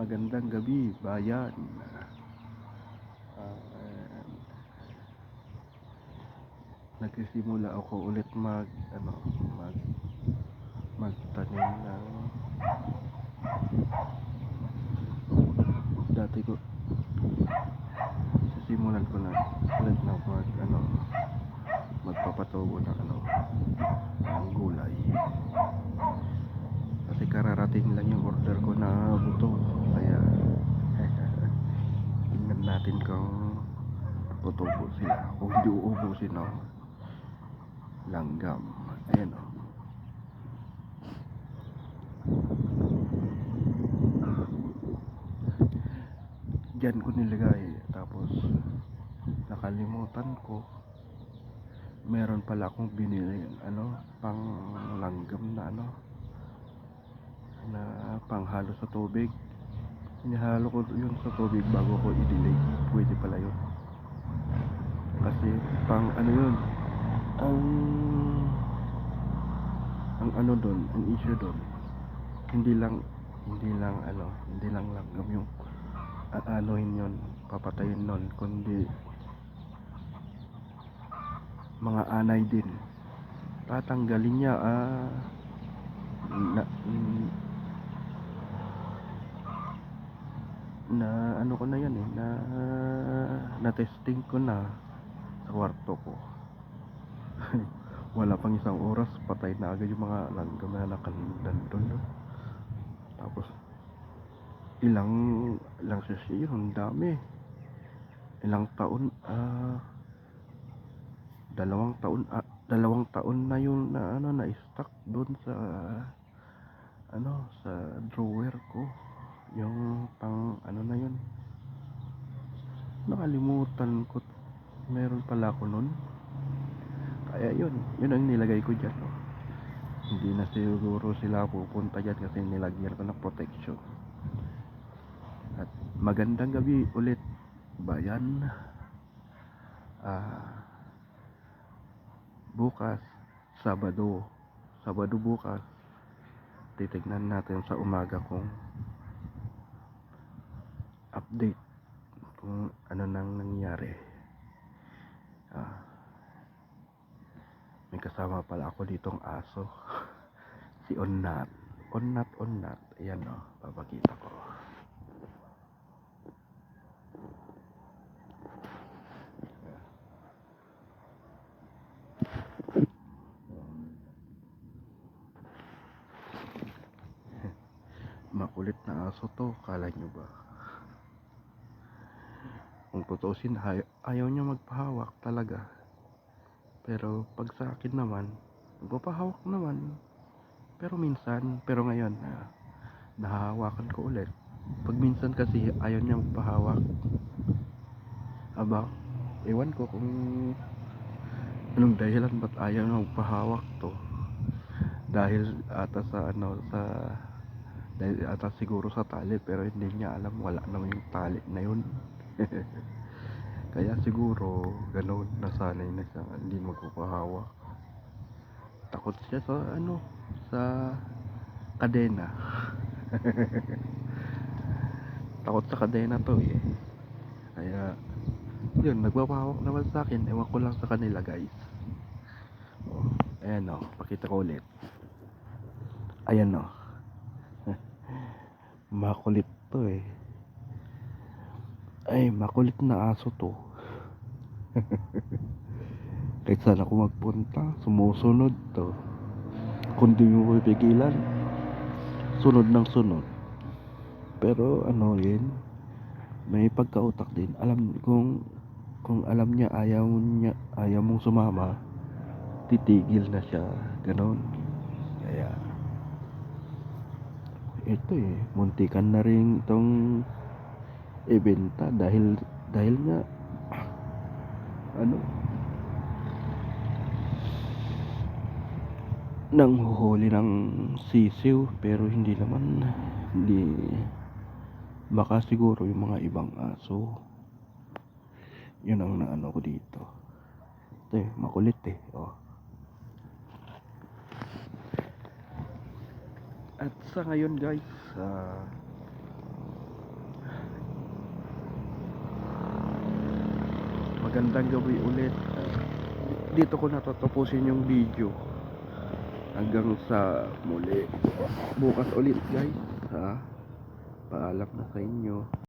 Magandang gabi, bayan. Ah, Nagsisimula ako ulit mag magtanim ng dati ko. Sisimulan ko na ulit na magpapatubo ng ng gulay. Kasi kararating lang yung order ko na buto. Kaya tingnan natin kung tutubo sila. Kung hindi uubusin ng langgam. Ayan o. Diyan ko nilagay. Tapos nakalimutan ko. Meron pala akong binili pang langgam na panghalo sa tubig. Inihalo ko yun sa tubig bago ko i-delay. Pwede pala yun. Kasi pang yun. Ang doon, ang issue doon. Hindi lang langgam yung aanohin yun, papatayin nun, kundi mga anay din. Tatanggalin niya ko na yan na testing ko na sa kwarto ko. Wala pang isang oras, patay na agad yung mga langgam na nakandan doon. Tapos ilang session yun, dami. Ilang taon, 2 taon na yun na stock doon sa drawer ko. Yung pang na yun, nakalimutan ko, meron pala ako nun. Kaya yun ang nilagay ko dyan. Hindi na siguro sila pupunta dyan kasi nilagyan ko ng protection. At magandang gabi ulit, bayan. Bukas Sabado bukas, titignan natin sa umaga kung update kung ano nang nangyari. May kasama pala ako ditong aso. Si Onnat. Ayan papakita ko. Makulit na aso to, kala nyo ba? Kung tutusin, ayaw niya magpahawak talaga. Pero pag sa akin naman, magpapahawak naman. Pero ngayon, nahahawakan ko ulit. Pag minsan kasi ayaw niya magpahawak. Ewan ko kung anong dahilan ba't ayaw niya magpahawak to. Dahil ata dahil ata siguro sa tali, pero hindi niya alam, wala naman yung tali na yun. Kaya siguro ganoon, nasanay na siya, hindi magpapahawak. Takot siya sa kadena. Takot sa kadena to Kaya yun, nagpapahawak naman sa akin. Ewan ko lang sa kanila, guys. Ayan pakita ko ulit. Ayan makulit to ay makulit na aso to. Kahit saan ako magpunta, sumusunod to. Kung di mo pipigilan, sunod ng sunod. Pero may pagkautak din. Alam kung alam niya ayaw mong sumama, titigil na siya, ganon. Kaya ito muntikan na rin itong ibenta dahil nga nanghuhuli ng sisiw, pero hindi baka siguro yung mga ibang aso. Yun ang naano ko dito. Ito makulit At sa ngayon, guys, magandang gabi ulit. Dito ko natatapusin yung video. Hanggang sa muli. Bukas ulit guys. Paalam na sa inyo.